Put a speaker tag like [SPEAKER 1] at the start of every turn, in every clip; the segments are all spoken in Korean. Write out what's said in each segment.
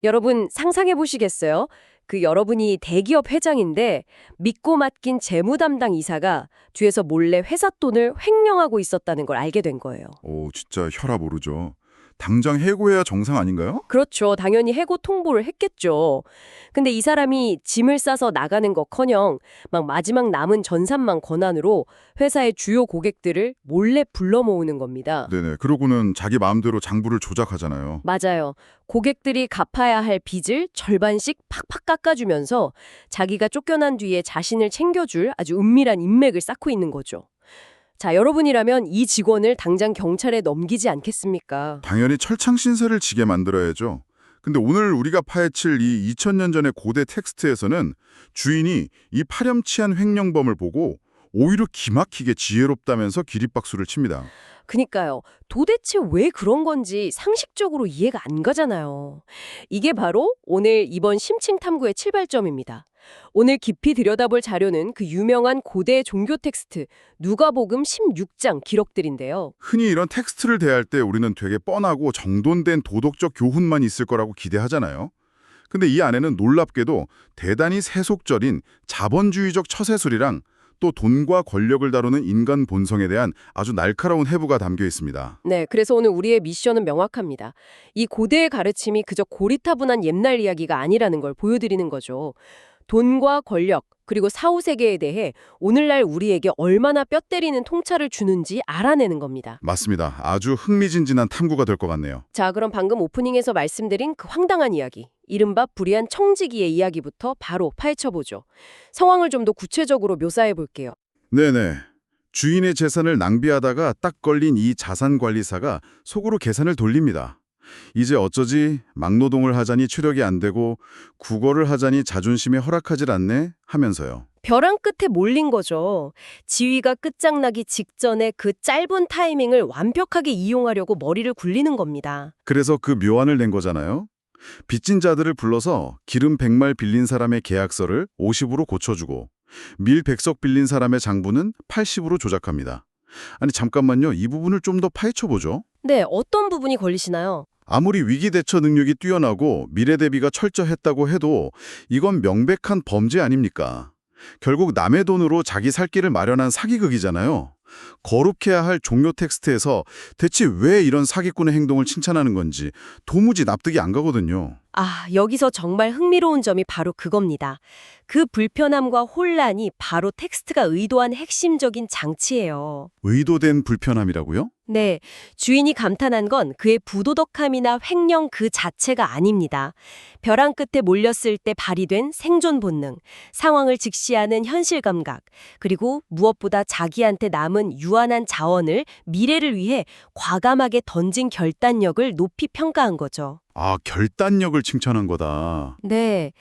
[SPEAKER 1] 여러분 상상해 보시겠어요? 여러분이 대기업 회장인데 믿고 맡긴 재무 담당 이사가 뒤에서 몰래 회사 돈을 횡령하고 있었다는 걸 알게 된 거예요.
[SPEAKER 2] 오, 진짜 혈압 오르죠. 당장 해고해야 정상 아닌가요?
[SPEAKER 1] 그렇죠. 당연히 해고 통보를 했겠죠. 근데 이 사람이 짐을 싸서 나가는 거커녕 막 마지막 남은 전산망 권한으로 회사의 주요 고객들을 몰래 불러 모으는 겁니다.
[SPEAKER 2] 네네. 그러고는 자기 마음대로 장부를 조작하잖아요.
[SPEAKER 1] 맞아요. 고객들이 갚아야 할 빚을 절반씩 팍팍 깎아주면서 자기가 쫓겨난 뒤에 자신을 챙겨줄 아주 은밀한 인맥을 쌓고 있는 거죠. 자, 여러분이라면 이 직원을 당장 경찰에 넘기지 않겠습니까?
[SPEAKER 2] 당연히 철창 신세를 지게 만들어야죠. 근데 오늘 우리가 파헤칠 이 2000년 전의 고대 텍스트에서는 주인이 이 파렴치한 횡령범을 보고 오히려 기막히게 지혜롭다면서 기립박수를 칩니다.
[SPEAKER 1] 그니까요. 도대체 왜 그런 건지 상식적으로 이해가 안 가잖아요. 이게 바로 오늘 이번 심층 탐구의 출발점입니다. 오늘 깊이 들여다볼 자료는 그 유명한 고대 종교 텍스트 누가복음 16장 기록들인데요.
[SPEAKER 2] 흔히 이런 텍스트를 대할 때 우리는 되게 뻔하고 정돈된 도덕적 교훈만 있을 거라고 기대하잖아요. 근데 이 안에는 놀랍게도 대단히 세속적인 자본주의적 처세술이랑 또 돈과 권력을 다루는 인간 본성에 대한 아주 날카로운 해부가 담겨 있습니다.
[SPEAKER 1] 네, 그래서 오늘 우리의 미션은 명확합니다. 이 고대의 가르침이 그저 고리타분한 옛날 이야기가 아니라는 걸 보여드리는 거죠. 돈과 권력, 그리고 사후세계에 대해 오늘날 우리에게 얼마나 뼈 때리는 통찰을 주는지 알아내는 겁니다.
[SPEAKER 2] 맞습니다. 아주 흥미진진한 탐구가 될 것 같네요.
[SPEAKER 1] 자, 그럼 방금 오프닝에서 말씀드린 그 황당한 이야기, 이른바 불의한 청지기의 이야기부터 바로 파헤쳐보죠. 상황을 좀 더 구체적으로 묘사해 볼게요.
[SPEAKER 2] 네네. 주인의 재산을 낭비하다가 딱 걸린 이 자산관리사가 속으로 계산을 돌립니다. 이제 어쩌지 막노동을 하자니 체력이 안 되고 국어를 하자니 자존심이 허락하질 않네 하면서요.
[SPEAKER 1] 벼랑 끝에 몰린 거죠. 지위가 끝장나기 직전에 그 짧은 타이밍을 완벽하게 이용하려고 머리를 굴리는 겁니다.
[SPEAKER 2] 그래서 그 묘안을 낸 거잖아요. 빚진 자들을 불러서 기름 100말 빌린 사람의 계약서를 50으로 고쳐주고 밀 100석 빌린 사람의 장부는 80으로 조작합니다. 아니 잠깐만요. 이 부분을 좀 더 파헤쳐보죠.
[SPEAKER 1] 네, 어떤 부분이 걸리시나요?
[SPEAKER 2] 아무리 위기 대처 능력이 뛰어나고 미래 대비가 철저했다고 해도 이건 명백한 범죄 아닙니까? 결국 남의 돈으로 자기 살 길을 마련한 사기극이잖아요. 거룩해야 할 종료 텍스트에서 대체 왜 이런 사기꾼의 행동을 칭찬하는 건지 도무지 납득이 안 가거든요.
[SPEAKER 1] 아, 여기서 정말 흥미로운 점이 바로 그겁니다. 그 불편함과 혼란이 바로 텍스트가 의도한 핵심적인 장치예요.
[SPEAKER 2] 의도된 불편함이라고요?
[SPEAKER 1] 네, 주인이 감탄한 건 그의 부도덕함이나 횡령 그 자체가 아닙니다. 벼랑 끝에 몰렸을 때 발휘된 생존 본능, 상황을 직시하는 현실 감각, 그리고 무엇보다 자기한테 남은 유한한 자원을 미래를 위해 과감하게 던진 결단력을 높이 평가한 거죠.
[SPEAKER 2] 아, 결단력을 칭찬한 거다.
[SPEAKER 1] 네,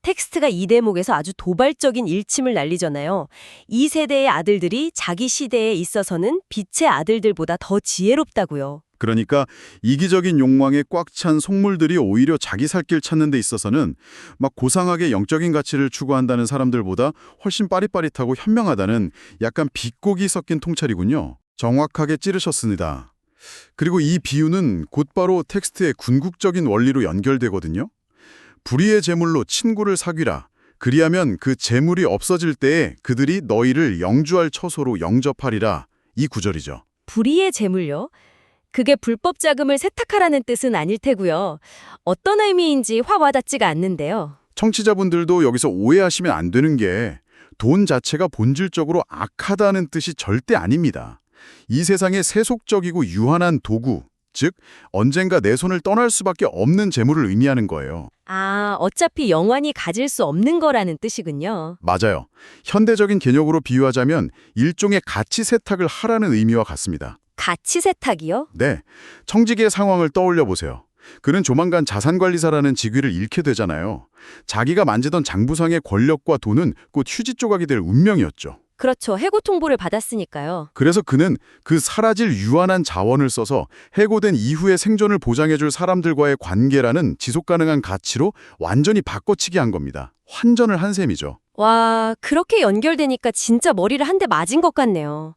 [SPEAKER 1] 텍스트가 이 대목에서 아주 도발적인 일침을 날리잖아요. 이 세대의 아들들이 자기 시대에 있어서는 빛의 아들들보다 더 지혜롭다고요.
[SPEAKER 2] 그러니까 이기적인 욕망에 꽉 찬 속물들이 오히려 자기 살 길 찾는 데 있어서는 막 고상하게 영적인 가치를 추구한다는 사람들보다 훨씬 빠릿빠릿하고 현명하다는 약간 비꼬기 섞인 통찰이군요. 정확하게 찌르셨습니다. 그리고 이 비유는 곧바로 텍스트의 궁극적인 원리로 연결되거든요. 불의의 재물로 친구를 사귀라. 그리하면 그 재물이 없어질 때에 그들이 너희를 영주할 처소로 영접하리라. 이 구절이죠.
[SPEAKER 1] 불의의 재물요? 그게 불법 자금을 세탁하라는 뜻은 아닐 테고요. 어떤 의미인지 확 와닿지가 않는데요.
[SPEAKER 2] 청취자분들도 여기서 오해하시면 안 되는 게 돈 자체가 본질적으로 악하다는 뜻이 절대 아닙니다. 이 세상의 세속적이고 유한한 도구, 즉 언젠가 내 손을 떠날 수밖에 없는 재물을 의미하는 거예요.
[SPEAKER 1] 아, 어차피 영원히 가질 수 없는 거라는 뜻이군요.
[SPEAKER 2] 맞아요. 현대적인 개념으로 비유하자면 일종의 가치 세탁을 하라는 의미와 같습니다.
[SPEAKER 1] 가치 세탁이요?
[SPEAKER 2] 네, 청지기의 상황을 떠올려 보세요. 그는 조만간 자산관리사라는 직위를 잃게 되잖아요. 자기가 만지던 장부상의 권력과 돈은 곧 휴지 조각이 될 운명이었죠.
[SPEAKER 1] 그렇죠. 해고 통보를 받았으니까요.
[SPEAKER 2] 그래서 그는 그 사라질 유한한 자원을 써서 해고된 이후의 생존을 보장해줄 사람들과의 관계라는 지속가능한 가치로 완전히 바꿔치기 한 겁니다. 환전을 한 셈이죠.
[SPEAKER 1] 와, 그렇게 연결되니까 진짜 머리를 한 대 맞은 것 같네요.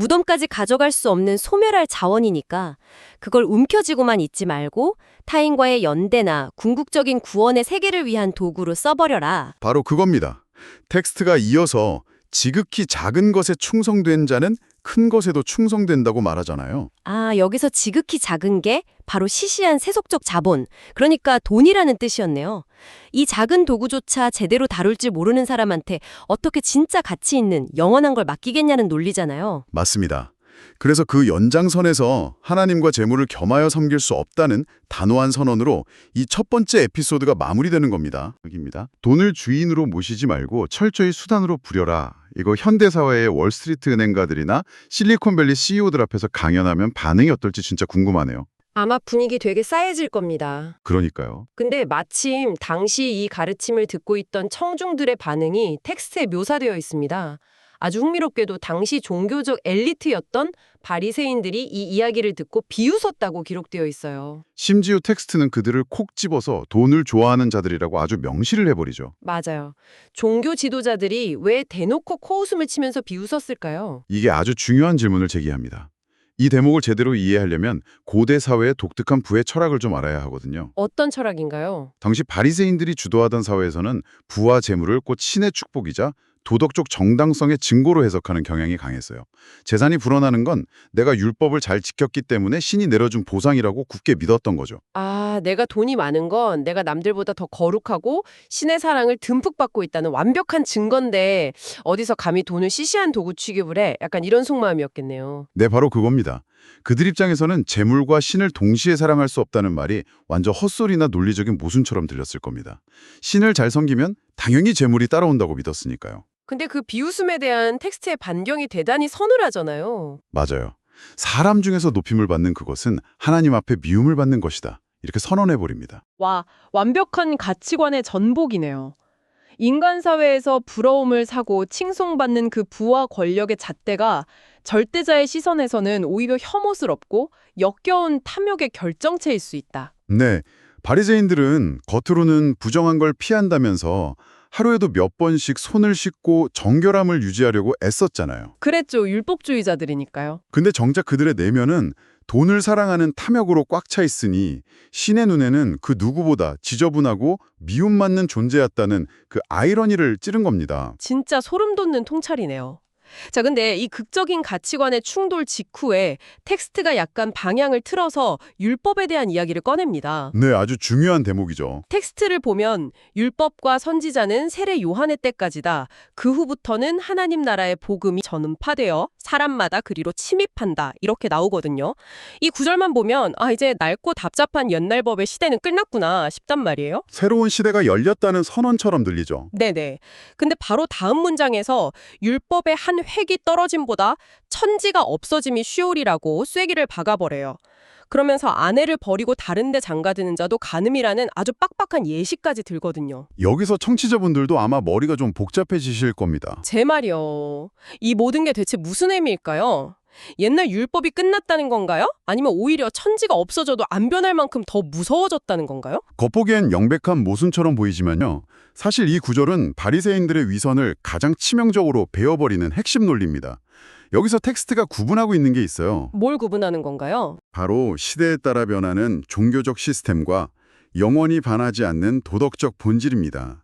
[SPEAKER 1] 무덤까지 가져갈 수 없는 소멸할 자원이니까 그걸 움켜쥐고만 있지 말고 타인과의 연대나 궁극적인 구원의 세계를 위한 도구로 써버려라.
[SPEAKER 2] 바로 그겁니다. 텍스트가 이어서 지극히 작은 것에 충성된 자는 큰 것에도 충성된다고 말하잖아요.
[SPEAKER 1] 아, 여기서 지극히 작은 게 바로 시시한 세속적 자본, 그러니까 돈이라는 뜻이었네요. 이 작은 도구조차 제대로 다룰 줄 모르는 사람한테 어떻게 진짜 가치 있는 영원한 걸 맡기겠냐는 논리잖아요.
[SPEAKER 2] 맞습니다. 그래서 그 연장선에서 하나님과 재물을 겸하여 섬길 수 없다는 단호한 선언으로 이 첫 번째 에피소드가 마무리되는 겁니다. 여기입니다. 돈을 주인으로 모시지 말고 철저히 수단으로 부려라. 이거 현대사회의 월스트리트 은행가들이나 실리콘밸리 CEO들 앞에서 강연하면 반응이 어떨지 진짜 궁금하네요.
[SPEAKER 1] 아마 분위기 되게 싸해질 겁니다.
[SPEAKER 2] 그러니까요.
[SPEAKER 1] 근데 마침 당시 이 가르침을 듣고 있던 청중들의 반응이 텍스트에 묘사되어 있습니다. 아주 흥미롭게도 당시 종교적 엘리트였던 바리새인들이 이 이야기를 듣고 비웃었다고 기록되어 있어요.
[SPEAKER 2] 심지어 텍스트는 그들을 콕 집어서 돈을 좋아하는 자들이라고 아주 명시를 해버리죠.
[SPEAKER 1] 맞아요. 종교 지도자들이 왜 대놓고 코웃음을 치면서 비웃었을까요?
[SPEAKER 2] 이게 아주 중요한 질문을 제기합니다. 이 대목을 제대로 이해하려면 고대 사회의 독특한 부의 철학을 좀 알아야 하거든요.
[SPEAKER 1] 어떤 철학인가요?
[SPEAKER 2] 당시 바리새인들이 주도하던 사회에서는 부와 재물을 곧 신의 축복이자 도덕적 정당성의 증거로 해석하는 경향이 강했어요. 재산이 불어나는 건 내가 율법을 잘 지켰기 때문에 신이 내려준 보상이라고 굳게 믿었던 거죠.
[SPEAKER 1] 아, 내가 돈이 많은 건 내가 남들보다 더 거룩하고 신의 사랑을 듬뿍 받고 있다는 완벽한 증거인데 어디서 감히 돈을 시시한 도구 취급을 해? 약간 이런 속마음이었겠네요.
[SPEAKER 2] 네, 바로 그겁니다. 그들 입장에서는 재물과 신을 동시에 사랑할 수 없다는 말이 완전 헛소리나 논리적인 모순처럼 들렸을 겁니다. 신을 잘 섬기면 당연히 재물이 따라온다고 믿었으니까요.
[SPEAKER 1] 근데 그 비웃음에 대한 텍스트의 반경이 대단히 서늘하잖아요.
[SPEAKER 2] 맞아요. 사람 중에서 높임을 받는 그것은 하나님 앞에 미움을 받는 것이다. 이렇게 선언해버립니다.
[SPEAKER 3] 와, 완벽한 가치관의 전복이네요. 인간 사회에서 부러움을 사고 칭송받는 그 부와 권력의 잣대가 절대자의 시선에서는 오히려 혐오스럽고 역겨운 탐욕의 결정체일 수 있다.
[SPEAKER 2] 네, 바리새인들은 겉으로는 부정한 걸 피한다면서 하루에도 몇 번씩 손을 씻고 정결함을 유지하려고 애썼잖아요.
[SPEAKER 3] 그랬죠. 율법주의자들이니까요.
[SPEAKER 2] 근데 정작 그들의 내면은 돈을 사랑하는 탐욕으로 꽉 차 있으니 신의 눈에는 그 누구보다 지저분하고 미움받는 존재였다는 그 아이러니를 찌른 겁니다.
[SPEAKER 3] 진짜 소름 돋는 통찰이네요. 자, 근데 이 극적인 가치관의 충돌 직후에 텍스트가 약간 방향을 틀어서 율법에 대한 이야기를 꺼냅니다.
[SPEAKER 2] 네, 아주 중요한 대목이죠.
[SPEAKER 3] 텍스트를 보면 율법과 선지자는 세례 요한의 때까지다. 그 후부터는 하나님 나라의 복음이 전파되어 사람마다 그리로 침입한다. 이렇게 나오거든요. 이 구절만 보면 아, 이제 낡고 답잡한 옛날 법의 시대는 끝났구나 싶단 말이에요.
[SPEAKER 2] 새로운 시대가 열렸다는 선언처럼 들리죠.
[SPEAKER 3] 네네. 근데 바로 다음 문장에서 율법의 한 획이 떨어짐보다 천지가 없어짐이 쉬우리라고 쐐기를 박아버려요. 그러면서 아내를 버리고 다른 데 장가드는 자도 간음이라는 아주 빡빡한 예시까지 들거든요.
[SPEAKER 2] 여기서 청취자분들도 아마 머리가 좀 복잡해지실 겁니다.
[SPEAKER 3] 제 말이요. 이 모든 게 대체 무슨 의미일까요? 옛날 율법이 끝났다는 건가요? 아니면 오히려 천지가 없어져도 안 변할 만큼 더 무서워졌다는 건가요?
[SPEAKER 2] 겉보기엔 명백한 모순처럼 보이지만요. 사실 이 구절은 바리새인들의 위선을 가장 치명적으로 베어버리는 핵심 논리입니다. 여기서 텍스트가 구분하고 있는 게 있어요.
[SPEAKER 3] 뭘 구분하는 건가요?
[SPEAKER 2] 바로 시대에 따라 변하는 종교적 시스템과 영원히 반하지 않는 도덕적 본질입니다.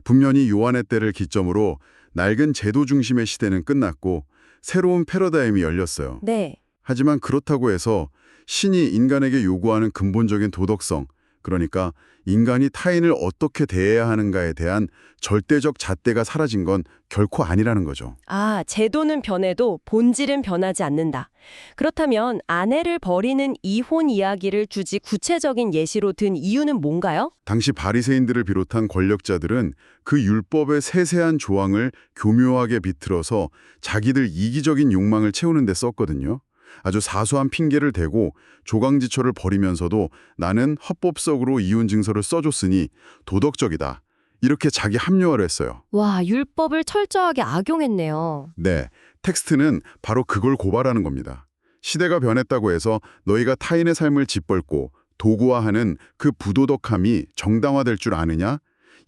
[SPEAKER 2] 분명히 요한의 때를 기점으로 낡은 제도 중심의 시대는 끝났고 새로운 패러다임이 열렸어요.
[SPEAKER 1] 네.
[SPEAKER 2] 하지만 그렇다고 해서 신이 인간에게 요구하는 근본적인 도덕성, 그러니까 인간이 타인을 어떻게 대해야 하는가에 대한 절대적 잣대가 사라진 건 결코 아니라는 거죠.
[SPEAKER 1] 아, 제도는 변해도 본질은 변하지 않는다. 그렇다면 아내를 버리는 이혼 이야기를 굳이 구체적인 예시로 든 이유는 뭔가요?
[SPEAKER 2] 당시 바리새인들을 비롯한 권력자들은 그 율법의 세세한 조항을 교묘하게 비틀어서 자기들 이기적인 욕망을 채우는 데 썼거든요. 아주 사소한 핑계를 대고 조강지처를 버리면서도 나는 헌법적으로 이혼 증서를 써줬으니 도덕적이다. 이렇게 자기 합리화를 했어요.
[SPEAKER 1] 와, 율법을 철저하게 악용했네요.
[SPEAKER 2] 네, 텍스트는 바로 그걸 고발하는 겁니다. 시대가 변했다고 해서 너희가 타인의 삶을 짓밟고 도구화하는 그 부도덕함이 정당화될 줄 아느냐?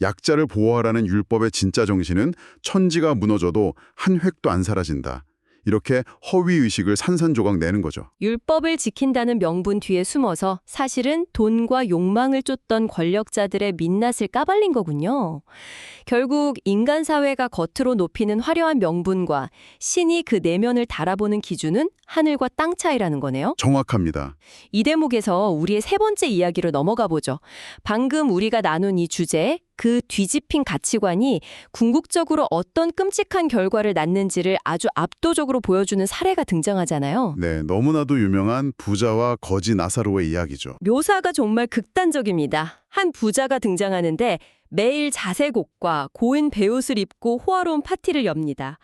[SPEAKER 2] 약자를 보호하라는 율법의 진짜 정신은 천지가 무너져도 한 획도 안 사라진다. 이렇게 허위의식을 산산조각 내는 거죠.
[SPEAKER 1] 율법을 지킨다는 명분 뒤에 숨어서 사실은 돈과 욕망을 쫓던 권력자들의 민낯을 까발린 거군요. 결국 인간 사회가 겉으로 높이는 화려한 명분과 신이 그 내면을 달아보는 기준은 하늘과 땅 차이라는 거네요.
[SPEAKER 2] 정확합니다.
[SPEAKER 1] 이 대목에서 우리의 세 번째 이야기로 넘어가 보죠. 방금 우리가 나눈 이 주제, 그 뒤집힌 가치관이 궁극적으로 어떤 끔찍한 결과를 낳는지를 아주 압도적으로 보여주는 사례가 등장하잖아요.
[SPEAKER 2] 네, 너무나도 유명한 부자와 거지 나사로의 이야기죠.
[SPEAKER 1] 묘사가 정말 극단적입니다. 한 부자가 등장하는데 매일 자색 옷과 고운 베옷을 입고 호화로운 파티를 엽니다.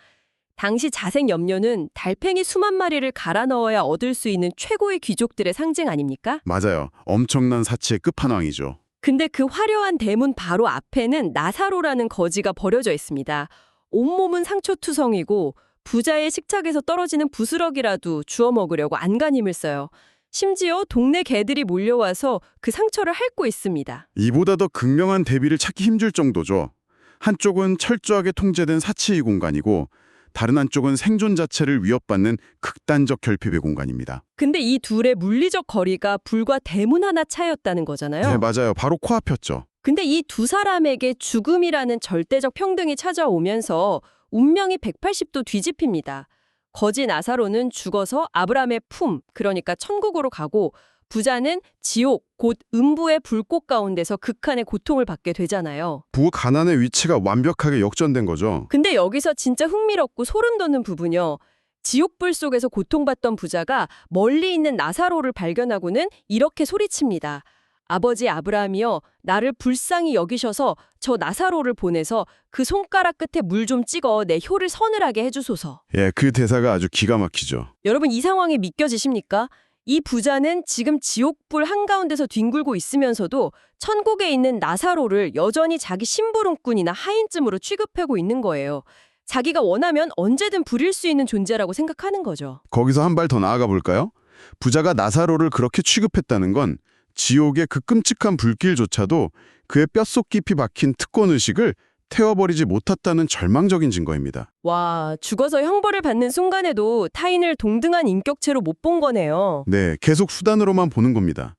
[SPEAKER 1] 당시 자색 염료는 달팽이 수만 마리를 갈아 넣어야 얻을 수 있는 최고의 귀족들의 상징 아닙니까?
[SPEAKER 2] 맞아요. 엄청난 사치의 끝판왕이죠.
[SPEAKER 1] 근데 그 화려한 대문 바로 앞에는 나사로라는 거지가 버려져 있습니다. 온몸은 상처투성이고 부자의 식탁에서 떨어지는 부스러기라도 주워 먹으려고 안간힘을 써요. 심지어 동네 개들이 몰려와서 그 상처를 핥고 있습니다.
[SPEAKER 2] 이보다 더 극명한 대비를 찾기 힘들 정도죠. 한쪽은 철저하게 통제된 사치의 공간이고 다른 한쪽은 생존 자체를 위협받는 극단적 결핍의 공간입니다.
[SPEAKER 1] 근데 이 둘의 물리적 거리가 불과 대문 하나 차이였다는 거잖아요.
[SPEAKER 2] 네, 맞아요. 바로 코앞이었죠.
[SPEAKER 1] 근데 이 두 사람에게 죽음이라는 절대적 평등이 찾아오면서 운명이 180도 뒤집힙니다. 거지 나사로는 죽어서 아브라함의 품, 그러니까 천국으로 가고 부자는 지옥, 곧 음부의 불꽃 가운데서 극한의 고통을 받게 되잖아요.
[SPEAKER 2] 부 가난의 위치가 완벽하게 역전된 거죠.
[SPEAKER 1] 근데 여기서 진짜 흥미롭고 소름 돋는 부분이요. 지옥불 속에서 고통받던 부자가 멀리 있는 나사로를 발견하고는 이렇게 소리칩니다. 아버지 아브라함이여, 나를 불쌍히 여기셔서 저 나사로를 보내서 그 손가락 끝에 물 좀 찍어 내 혀를 서늘하게 해주소서.
[SPEAKER 2] 예, 그 대사가 아주 기가 막히죠.
[SPEAKER 1] 여러분, 이 상황이 믿겨지십니까? 이 부자는 지금 지옥불 한가운데서 뒹굴고 있으면서도 천국에 있는 나사로를 여전히 자기 심부름꾼이나 하인쯤으로 취급하고 있는 거예요. 자기가 원하면 언제든 부릴 수 있는 존재라고 생각하는 거죠.
[SPEAKER 2] 거기서 한 발 더 나아가 볼까요? 부자가 나사로를 그렇게 취급했다는 건 지옥의 그 끔찍한 불길조차도 그의 뼛속 깊이 박힌 특권의식을 태워버리지 못했다는 절망적인 증거입니다.
[SPEAKER 1] 와, 죽어서 형벌을 받는 순간에도 타인을 동등한 인격체로 못 본 거네요.
[SPEAKER 2] 네, 계속 수단으로만 보는 겁니다.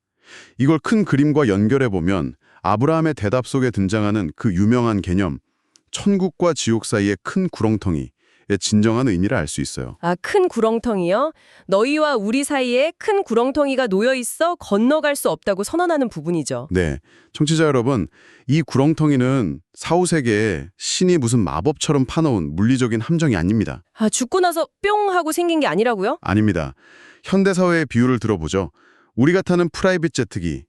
[SPEAKER 2] 이걸 큰 그림과 연결해보면 아브라함의 대답 속에 등장하는 그 유명한 개념, 천국과 지옥 사이의 큰 구렁텅이의 진정한 의미를 알 수 있어요.
[SPEAKER 1] 아, 큰 구렁텅이요? 너희와 우리 사이에 큰 구렁텅이가 놓여 있어 건너갈 수 없다고 선언하는 부분이죠.
[SPEAKER 2] 네, 청취자 여러분, 이 구렁텅이는 사후세계에 신이 무슨 마법처럼 파놓은 물리적인 함정이 아닙니다.
[SPEAKER 1] 아, 죽고 나서 뿅 하고 생긴 게 아니라고요?
[SPEAKER 2] 아닙니다. 현대사회의 비유를 들어보죠. 우리가 타는 프라이빗 제트기,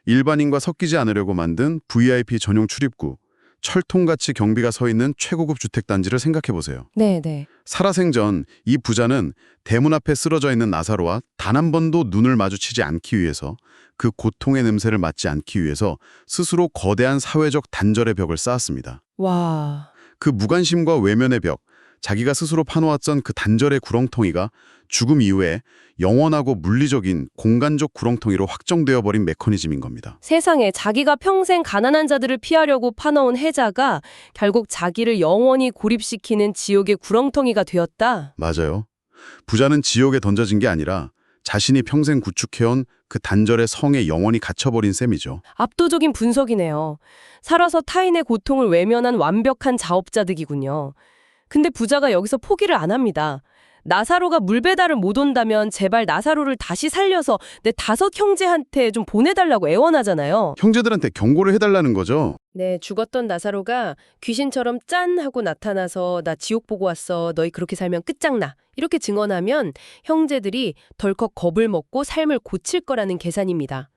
[SPEAKER 2] 일반인과 섞이지 않으려고 만든 VIP 전용 출입구, 철통같이 경비가 서 있는 최고급 주택단지를 생각해보세요.
[SPEAKER 1] 네.
[SPEAKER 2] 살아생전 이 부자는 대문 앞에 쓰러져 있는 나사로와 단 한 번도 눈을 마주치지 않기 위해서, 그 고통의 냄새를 맡지 않기 위해서 스스로 거대한 사회적 단절의 벽을 쌓았습니다.
[SPEAKER 1] 와.
[SPEAKER 2] 그 무관심과 외면의 벽, 자기가 스스로 파놓았던 그 단절의 구렁텅이가 죽음 이후에 영원하고 물리적인 공간적 구렁텅이로 확정되어 버린 메커니즘인 겁니다.
[SPEAKER 1] 세상에, 자기가 평생 가난한 자들을 피하려고 파놓은 해자가 결국 자기를 영원히 고립시키는 지옥의 구렁텅이가 되었다.
[SPEAKER 2] 맞아요. 부자는 지옥에 던져진 게 아니라 자신이 평생 구축해온 그 단절의 성에 영원히 갇혀버린 셈이죠.
[SPEAKER 1] 압도적인 분석이네요. 살아서 타인의 고통을 외면한 완벽한 자업자득이군요. 근데 부자가 여기서 포기를 안 합니다. 나사로가 물 배달을 못 온다면 제발 나사로를 다시 살려서 내 5 형제한테 좀 보내달라고 애원하잖아요.
[SPEAKER 2] 형제들한테 경고를 해달라는 거죠.
[SPEAKER 1] 네, 죽었던 나사로가 귀신처럼 짠 하고 나타나서 나 지옥 보고 왔어. 너희 그렇게 살면 끝장나. 이렇게 증언하면 형제들이 덜컥 겁을 먹고 삶을 고칠 거라는 계산입니다.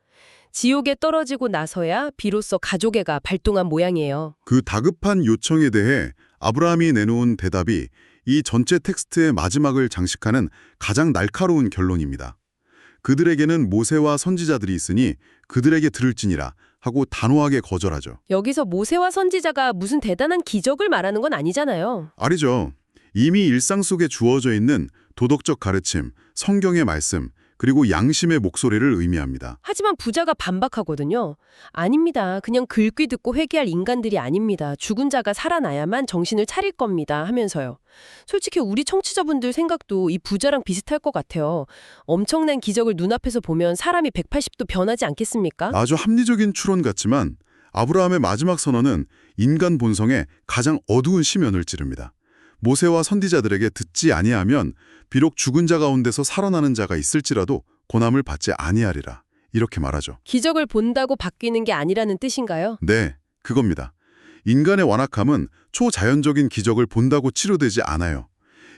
[SPEAKER 1] 지옥에 떨어지고 나서야 비로소 가족애가 발동한 모양이에요.
[SPEAKER 2] 그 다급한 요청에 대해 아브라함이 내놓은 대답이 이 전체 텍스트의 마지막을 장식하는 가장 날카로운 결론입니다. 그들에게는 모세와 선지자들이 있으니 그들에게 들을지니라 하고 단호하게 거절하죠.
[SPEAKER 1] 여기서 모세와 선지자가 무슨 대단한 기적을 말하는 건 아니잖아요.
[SPEAKER 2] 아니죠. 이미 일상 속에 주어져 있는 도덕적 가르침, 성경의 말씀, 그리고 양심의 목소리를 의미합니다.
[SPEAKER 3] 하지만 부자가 반박하거든요. 아닙니다. 그냥 글귀 듣고 회개할 인간들이 아닙니다. 죽은 자가 살아나야만 정신을 차릴 겁니다. 하면서요. 솔직히 우리 청취자분들 생각도 이 부자랑 비슷할 것 같아요. 엄청난 기적을 눈앞에서 보면 사람이 180도 변하지 않겠습니까?
[SPEAKER 2] 아주 합리적인 추론 같지만 아브라함의 마지막 선언은 인간 본성의 가장 어두운 심연을 찌릅니다. 모세와 선지자들에게 듣지 아니하면 비록 죽은 자 가운데서 살아나는 자가 있을지라도 고난을 받지 아니하리라. 이렇게 말하죠.
[SPEAKER 3] 기적을 본다고 바뀌는 게 아니라는 뜻인가요?
[SPEAKER 2] 네, 그겁니다. 인간의 완악함은 초자연적인 기적을 본다고 치료되지 않아요.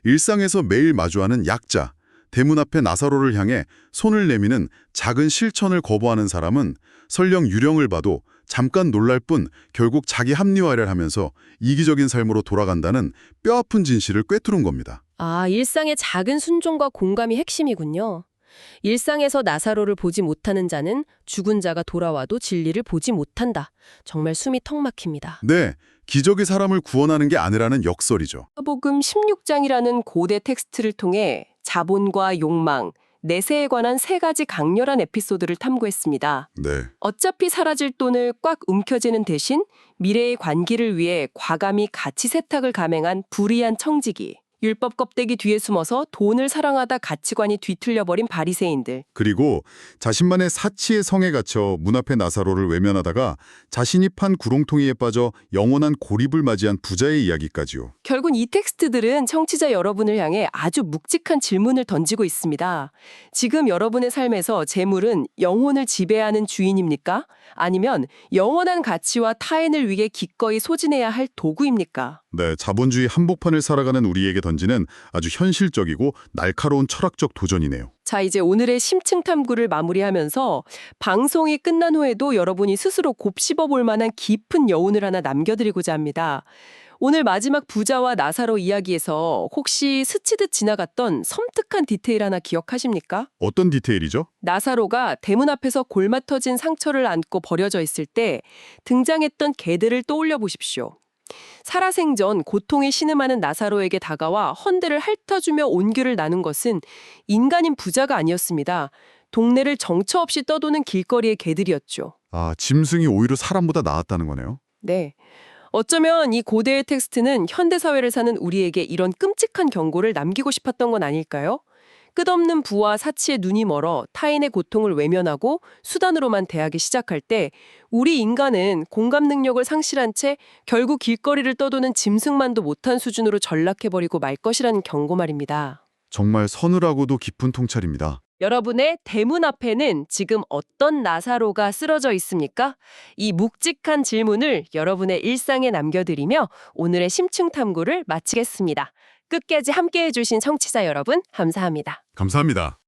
[SPEAKER 2] 일상에서 매일 마주하는 약자, 대문 앞에 나사로를 향해 손을 내미는 작은 실천을 거부하는 사람은 설령 유령을 봐도 잠깐 놀랄 뿐 결국 자기 합리화를 하면서 이기적인 삶으로 돌아간다는 뼈아픈 진실을 꿰뚫은 겁니다.
[SPEAKER 3] 아, 일상의 작은 순종과 공감이 핵심이군요. 일상에서 나사로를 보지 못하는 자는 죽은 자가 돌아와도 진리를 보지 못한다. 정말 숨이 턱 막힙니다.
[SPEAKER 2] 네, 기적이 사람을 구원하는 게 아니라는 역설이죠.
[SPEAKER 3] 마가복음 16장이라는 고대 텍스트를 통해 자본과 욕망, 내세에 관한 세 가지 강렬한 에피소드를 탐구했습니다.
[SPEAKER 2] 네,
[SPEAKER 3] 어차피 사라질 돈을 꽉 움켜쥐는 대신 미래의 관기를 위해 과감히 가치 세탁을 감행한 불의한 청지기, 율법 껍데기 뒤에 숨어서 돈을 사랑하다 가치관이 뒤틀려버린 바리새인들,
[SPEAKER 2] 그리고 자신만의 사치의 성에 갇혀 문 앞에 나사로를 외면하다가 자신이 판 구렁텅이에 빠져 영원한 고립을 맞이한 부자의 이야기까지요.
[SPEAKER 3] 결국 이 텍스트들은 청취자 여러분을 향해 아주 묵직한 질문을 던지고 있습니다. 지금 여러분의 삶에서 재물은 영혼을 지배하는 주인입니까? 아니면 영원한 가치와 타인을 위해 기꺼이 소진해야 할 도구입니까?
[SPEAKER 2] 네, 자본주의 한복판을 살아가는 우리에게 던지는 아주 현실적이고 날카로운 철학적 도전이네요.
[SPEAKER 3] 자, 이제 오늘의 심층 탐구를 마무리하면서 방송이 끝난 후에도 여러분이 스스로 곱씹어 볼 만한 깊은 여운을 하나 남겨드리고자 합니다. 오늘 마지막 부자와 나사로 이야기에서 혹시 스치듯 지나갔던 섬뜩한 디테일 하나 기억하십니까?
[SPEAKER 2] 어떤 디테일이죠?
[SPEAKER 3] 나사로가 대문 앞에서 골마 터진 상처를 안고 버려져 있을 때 등장했던 개들을 떠올려 보십시오. 살아생전 고통에 신음하는 나사로에게 다가와 헌대를 핥아주며 온규를 나눈 것은 인간인 부자가 아니었습니다. 동네를 정처 없이 떠도는 길거리의 개들이었죠.
[SPEAKER 2] 아, 짐승이 오히려 사람보다 나았다는 거네요.
[SPEAKER 3] 네. 어쩌면 이 고대의 텍스트는 현대사회를 사는 우리에게 이런 끔찍한 경고를 남기고 싶었던 건 아닐까요? 끝없는 부와 사치에 눈이 멀어 타인의 고통을 외면하고 수단으로만 대하기 시작할 때 우리 인간은 공감 능력을 상실한 채 결국 길거리를 떠도는 짐승만도 못한 수준으로 전락해버리고 말 것이라는 경고 말입니다.
[SPEAKER 2] 정말 서늘하고도 깊은 통찰입니다.
[SPEAKER 3] 여러분의 대문 앞에는 지금 어떤 나사로가 쓰러져 있습니까? 이 묵직한 질문을 여러분의 일상에 남겨드리며 오늘의 심층 탐구를 마치겠습니다. 끝까지 함께해 주신 청취자 여러분 감사합니다.
[SPEAKER 2] 감사합니다.